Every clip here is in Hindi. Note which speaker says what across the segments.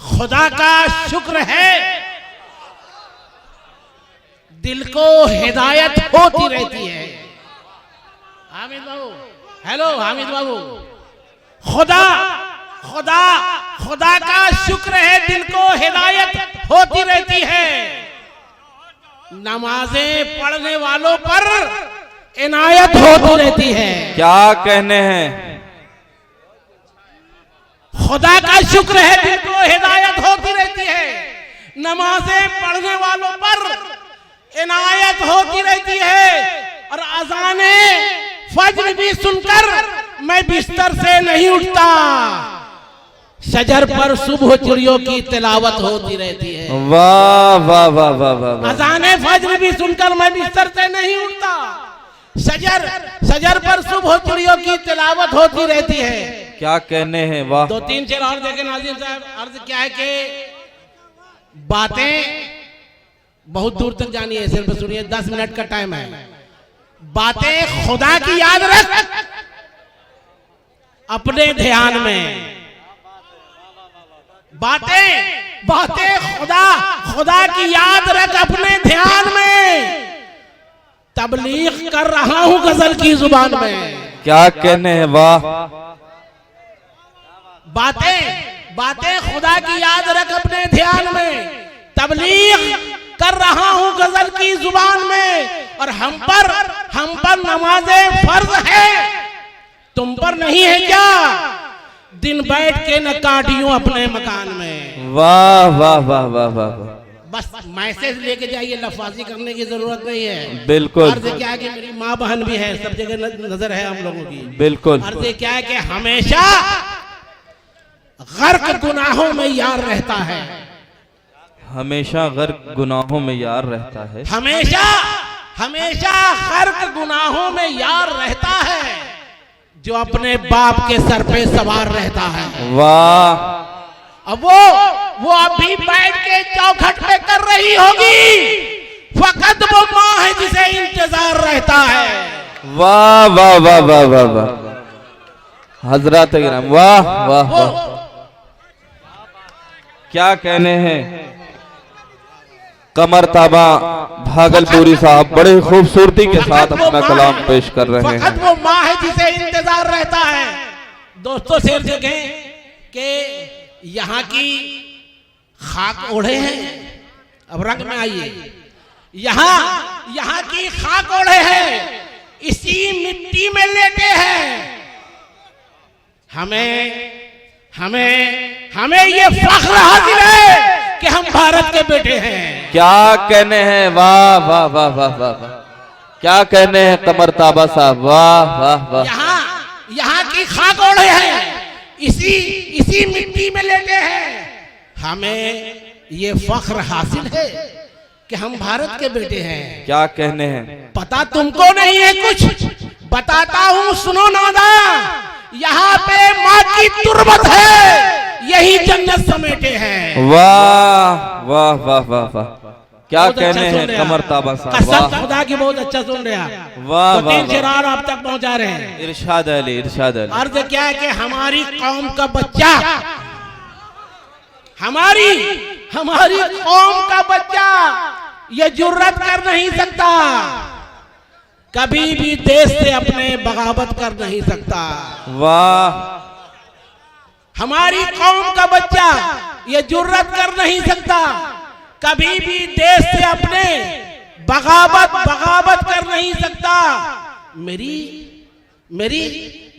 Speaker 1: खुदा का शुक्र है दिल को हिदायत होती रहती है। हामिद बाबू, हेलो हामिद बाबू, खुदा खुदा खुदा का शुक्र है दिल को हिदायत होती रहती है। नमाजें पढ़ने वालों पर इनायत होती रहती है।
Speaker 2: क्या कहने हैं?
Speaker 1: खुदा का शुक्र है दिल को हिदायत होती रहती है। नमाजें पढ़ने वालों पर इनायत होती रहती है। और अज़ाने फज्र भी सुनकर मैं बिस्तर से नहीं उठता। शजर पर सुबह चिड़ियों की तिलावत होती रहती है।
Speaker 2: वाह वाह वाह वाह वाह।
Speaker 1: अज़ाने फज्र भी सुनकर मैं बिस्तर से नहीं उठता। शजर पर सुबह चिड़ियों की तिलावत होती रहती है।
Speaker 2: क्या कहने हैं? वाह।
Speaker 1: दो तीन शेर और देखें नाज़रीन साहब। अर्ज क्या है कि बातें बहुत दूर तक जानी है, सिर्फ सुनिए, 10 मिनट का टाइम है। बातें खुदा की याद रख अपने ध्यान में। बातें खुदा की याद रख अपने ध्यान में। तबलीग कर रहा हूं गजल की जुबान में।
Speaker 2: क्या कहने हैं? वाह।
Speaker 1: बातें खुदा की याद रख अपने ध्यान में। तबलीग कर रहा हूं गजल की जुबान में। और हम पर नमाजें फर्ज है, तुम पर नहीं है क्या? दिन बैठ के न काटियूं अपने मकान में।
Speaker 2: वाह वाह वाह वाह वाह।
Speaker 1: बस मैसेज लेके जाइए, लफाजी करने की जरूरत नहीं है।
Speaker 2: बिल्कुल।
Speaker 1: अर्ज क्या है कि मेरी माँ बहन भी है, सब जगह नजर है हम लोगों की।
Speaker 2: बिल्कुल।
Speaker 1: अर्ज क्या है कि हमेशा गर्क गुनाहों में यार रहता है।
Speaker 2: हमेशा गर्क गुनाहों में यार रहता है।
Speaker 1: हमेशा गर्क गुनाहों में यार रहता है जो अपने बाप के सर पे सवार रहता है।
Speaker 2: वाह।
Speaker 1: अब वो अभी बैठ के चौखट पे कर रही होगी, फकत वो माँ है जिसे इंतजार रहता है।
Speaker 2: वाह वाह वाह वाह वाह वाह। हजरत गिराम, वाह वाह वाह। क्या कहने हैं? कमर ताबा भागलपुरी साहब बड़े खूबसूरती के साथ अपना कलाम पेश कर रहे हैं।
Speaker 1: वो माँ है जिसे इंतजार रहता है। दोस्तों शेर देखें कि यहाँ की खाक ओढ़े हैं। अब रंग में आइए। यहाँ की खाक ओढ़े हैं, इसी मिट्टी में लेटे हैं। हमें ये फख्र हासिल है कि हम भारत के बेटे हैं।
Speaker 2: क्या कहने हैं? वाह वाह वाह वाह वाह। क्या कहने हैं कमर ताबा साहब? वाह वाह वाह।
Speaker 1: यहाँ की खाक ओढ़े हैं, इसी मिट्टी में लेटे हैं। हमें ये फख्र हासिल है कि हम भारत के बेटे हैं।
Speaker 2: क्या कहने हैं?
Speaker 1: पता तुमको नहीं है कुछ, बताता हूँ सुनो नादा। यहाँ पे माँ की तुरबत है, यही जन्नत समेटे हैं।
Speaker 2: वाह वाह वाह वाह वाह। क्या कहने हैं कमर ताबा साहब?
Speaker 1: वाह। खुदा की बहुत अच्छा सुन रहे हैं।
Speaker 2: वाह वाह।
Speaker 1: तीन शेर आप तक पहुंचा रहे हैं।
Speaker 2: इरशाद अली, इरशाद अली।
Speaker 1: अर्ज क्या है कि हमारी कौम का बच्चा, हमारी कौम का बच्चा ये जुर्रत कर नहीं सकता, कभी भी देश से अपने बगावत कर नहीं सकता।
Speaker 2: वाह।
Speaker 1: हमारी कौम का बच्चा ये जुर्रत कर नहीं सकता, कभी भी देश से अपने बगावत कर नहीं सकता।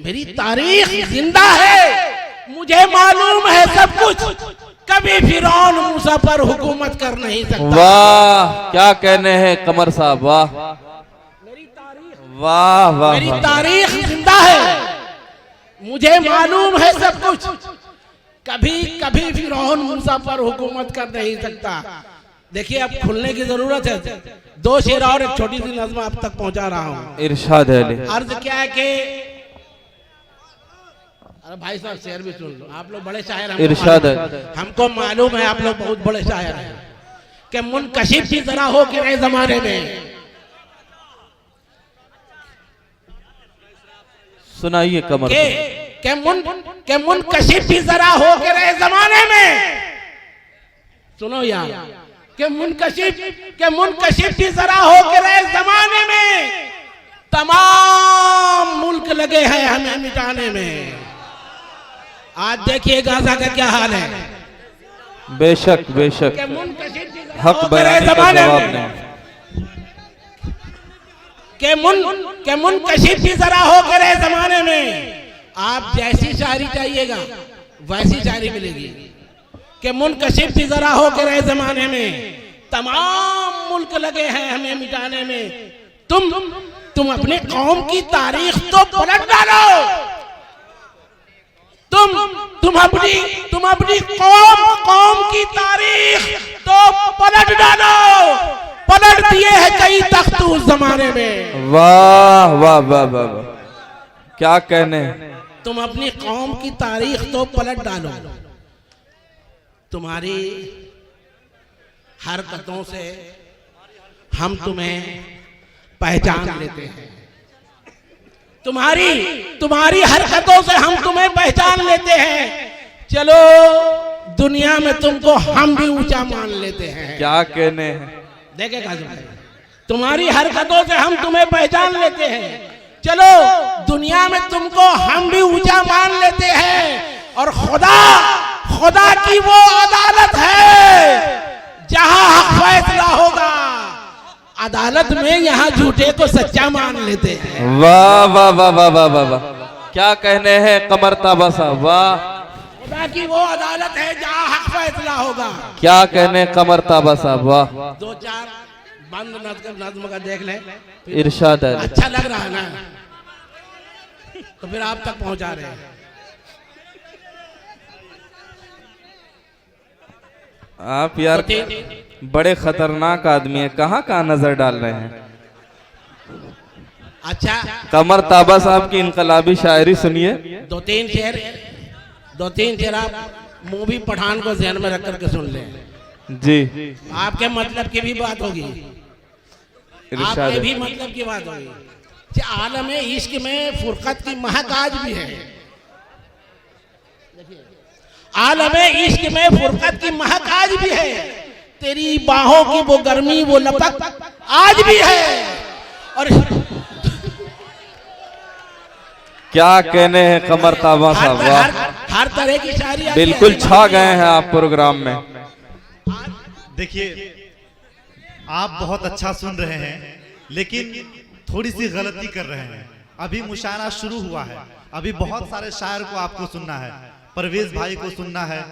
Speaker 1: मेरी तारीख जिंदा है, मुझे मालूम है सब कुछ, कभी फिरौन मूसा पर हुकूमत कर नहीं सकता।
Speaker 2: वाह। क्या कहने हैं कमर साहब? वाह वाह वाह।
Speaker 1: मेरी तारीख जिंदा है, मुझे मालूम है सब कुछ, कभी फिरौन मूसा पर हुकूमत कर नहीं सकता। देखिए अब खुलने की जरूरत है। दो शेर और एक छोटी सी नज़्म आप तक पहुंचा रहा हूँ।
Speaker 2: इरशाद अली।
Speaker 1: अर्ज क्या है कि अरे भाई साहब शेर भी सुन लो, आप लोग बड़े शायर हैं।
Speaker 2: इरशाद
Speaker 1: हमको मालूम है आप लोग बहुत बड़े शायर हैं कि मुनकशिफ भी जरा हो के रहे जमाने में।
Speaker 2: सुनाइए कमर।
Speaker 1: के मुनकशिफ भी जरा हो के रहे जमाने में, सुनो यार कि मुनकशिफ भी जरा हो के रहे जमाने में, तमाम मुल्क लगे हैं हमें मिटाने में। आज देखिए गाजा का क्या हाल है।
Speaker 2: बेशक बेशक,
Speaker 1: कि मुनकशिफ भी जरा
Speaker 2: हक
Speaker 1: हो के रहे
Speaker 2: बयानी का
Speaker 1: जमाने
Speaker 2: जवाब
Speaker 1: में,
Speaker 2: नहीं।
Speaker 1: के मुनकशिफ भी जरा हो के रहे जमाने में। आप जैसी शायरी चाहिएगा वैसी शायरी मिलेगी। कि मुनकशिफ भी जरा हो के रहे जमाने में, तमाम मुल्क लगे हैं हमें मिटाने में। तुम अपने कौम की तारीख तो पलट डालो। तुम अपनी कौम की तारीख तो पलट डालो। पलट दिए हैं कई तख्त उस जमाने में।
Speaker 2: वाह वाह वाह वाह वाह, क्या कहने।
Speaker 1: तुम अपनी कौम की तारीख तो पलट डालो। तुम्हारी हरकतों से हम तुम्हें पहचान लेते हैं। तुम्हारी हरकतों से हम तुम्हें पहचान लेते हैं। चलो दुनिया में तुमको हम भी ऊंचा मान लेते हैं।
Speaker 2: क्या कहने हैं।
Speaker 1: देखे काजू भाई, तुम्हारी हरकतों से हम तुम्हें पहचान लेते हैं। चलो दुनिया में तुमको हम भी ऊंचा मान लेते हैं। और खुदा की वो अदालत है जहां हक फैसला होगा। अदालत में यहाँ झूठे को सच्चा मान लेते हैं।
Speaker 2: वाह वाह वाह वाह वाह वाह वाह, क्या कहने हैं कमर ताबा साहब। वाह,
Speaker 1: खुदा की वो अदालत है जहाँ हक फैसला होगा।
Speaker 2: क्या कहने कमर ताबा साहब। वाह,
Speaker 1: दो चार बंद नज्म का देख ले,
Speaker 2: इरशाद है।
Speaker 1: अच्छा लग रहा है ना, तो फिर आप तक पहुंचा रहे हैं।
Speaker 2: आप यार बड़े खतरनाक आदमी है, कहाँ नजर डाल रहे हैं।
Speaker 1: अच्छा,
Speaker 2: कमर ताबा साहब की इनकलाबी शायरी सुनिए।
Speaker 1: दो तीन शेर आप मूवी पठान को ध्यान में रख करके सुन लें
Speaker 2: जी।
Speaker 1: आपके मतलब की भी बात होगी,
Speaker 2: इरशाद
Speaker 1: आपके
Speaker 2: है।
Speaker 1: भी मतलब की बात होगी कि आलम इश्क में फुरकत की महक आज भी है। आलम इश्क में फुरकत की महक आज भी है। तेरी बाहों की वो गर्मी वो लपक आज भी है। और
Speaker 2: क्या कहने हैं कमर ताबा साहब। वाह,
Speaker 1: हर तरह की शायरी आती है।
Speaker 2: बिल्कुल छा गए हैं आप प्रोग्राम में।
Speaker 3: देखिए, आप बहुत अच्छा सुन रहे हैं, लेकिन थोड़ी सी गलती कर रहे हैं। अभी मुशायरा शुरू हुआ है, अभी बहुत सारे शायर को आपको सुनना है। परवेज भाई को सुनना है,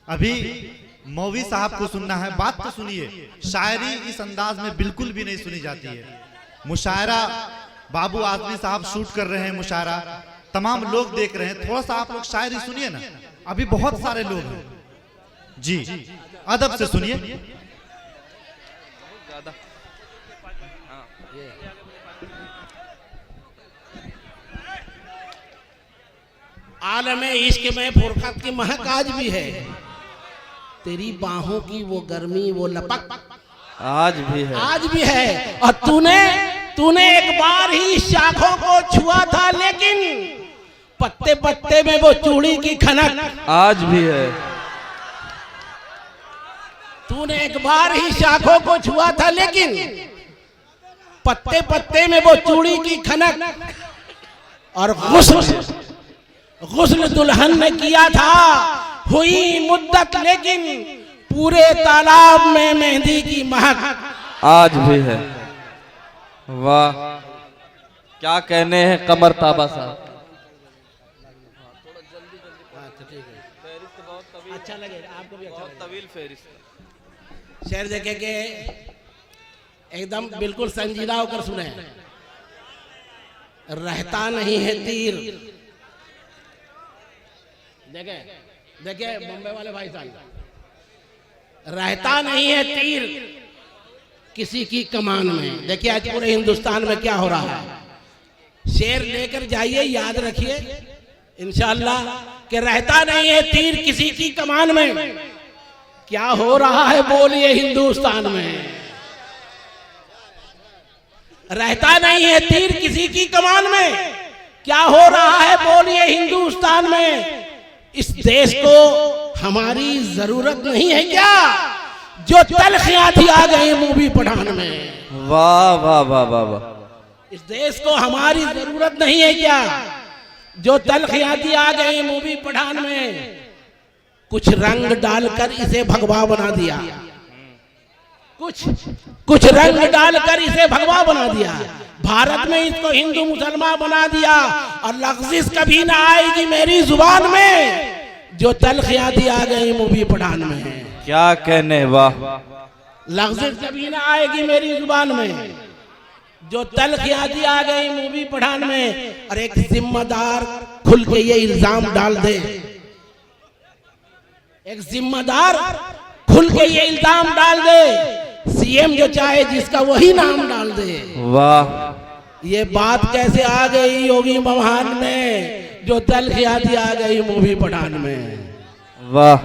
Speaker 3: अभी मौवी साहब को सुनना है। बात तो सुनिए, शायरी इस अंदाज में बिल्कुल भी नहीं सुनी जाती है। मुशायरा बाबू आदमी साहब शूट कर रहे हैं, मुशायरा तमाम लोग देख रहे हैं। थोड़ा सा आप लोग शायरी सुनिए ना, अभी बहुत सारे लोग हैं जी, अदब से सुनिए।
Speaker 1: आलम इश्क में फुरकत की महक आज भी है। तेरी बाहों की वो गर्मी वो लपक
Speaker 2: आज भी है।
Speaker 1: और तूने एक बार ही शाखों को छुआ था, लेकिन पत्ते पत्ते में वो चूड़ी की खनक
Speaker 2: आज भी है।
Speaker 1: तूने एक बार ही शाखों को छुआ था, लेकिन पत्ते पत्ते में वो चूड़ी की खनक। और गुस्ल दुल्हन ने किया था, हुई मुद्दत, लेकिन पूरे तालाब में मेहंदी की महक
Speaker 2: आज भी है। वाह, क्या कहने हैं कमर ताबा साहब।
Speaker 1: अच्छा लगेगा आपको भी,
Speaker 2: बहुत तवील फेरिस्त।
Speaker 1: शेर देखे के एकदम बिल्कुल संजीदा होकर सुने। रहता नहीं है तीर, देखे बम्बई वाले भाई साहब, रहता नहीं है तीर किसी की कमान में। देखिए आज पूरे हिंदुस्तान में क्या हो रहा है। शेर लेकर जाइए, याद रखिए इंशाअल्लाह कि रहता नहीं है तीर किसी की कमान में। क्या हो रहा है बोलिए हिंदुस्तान में। रहता नहीं है तीर किसी की कमान में, क्या हो रहा है बोलिए हिंदुस्तान में। इस देश को हमारी जरूरत नहीं है क्या जो तलखियाती आ गई मूवी पठान में।
Speaker 2: वाह वाह वाह वाह वाह।
Speaker 1: इस देश को हमारी जरूरत नहीं है क्या जो तलखियाती आ गई मूवी पठान में। कुछ रंग डालकर इसे भगवा बना दिया, कुछ रंग डालकर इसे भगवा बना दिया। भारत में इसको हिंदू मुसलमान बना दिया और लफ्ज़ कभी ना आएगी मेरी जुबान में जो तलखियाती आ गई मूवी पठान में।
Speaker 2: क्या कहने, वाह।
Speaker 1: लफ्ज़ कभी ना आएगी मेरी जुबान में जो तलखियाती आ गई मूवी पठान में। और एक जिम्मेदार खुल के ये इल्जाम डाल दे, एक जिम्मेदार खुल के ये इल्जाम डाल दे, सीएम जो चाहे जिसका वही नाम डाल दे।
Speaker 2: वाह।
Speaker 1: ये बात कैसे आ गई योगी मवान में जो तलखियाती आ गई मूवी पठान में।
Speaker 2: वाह।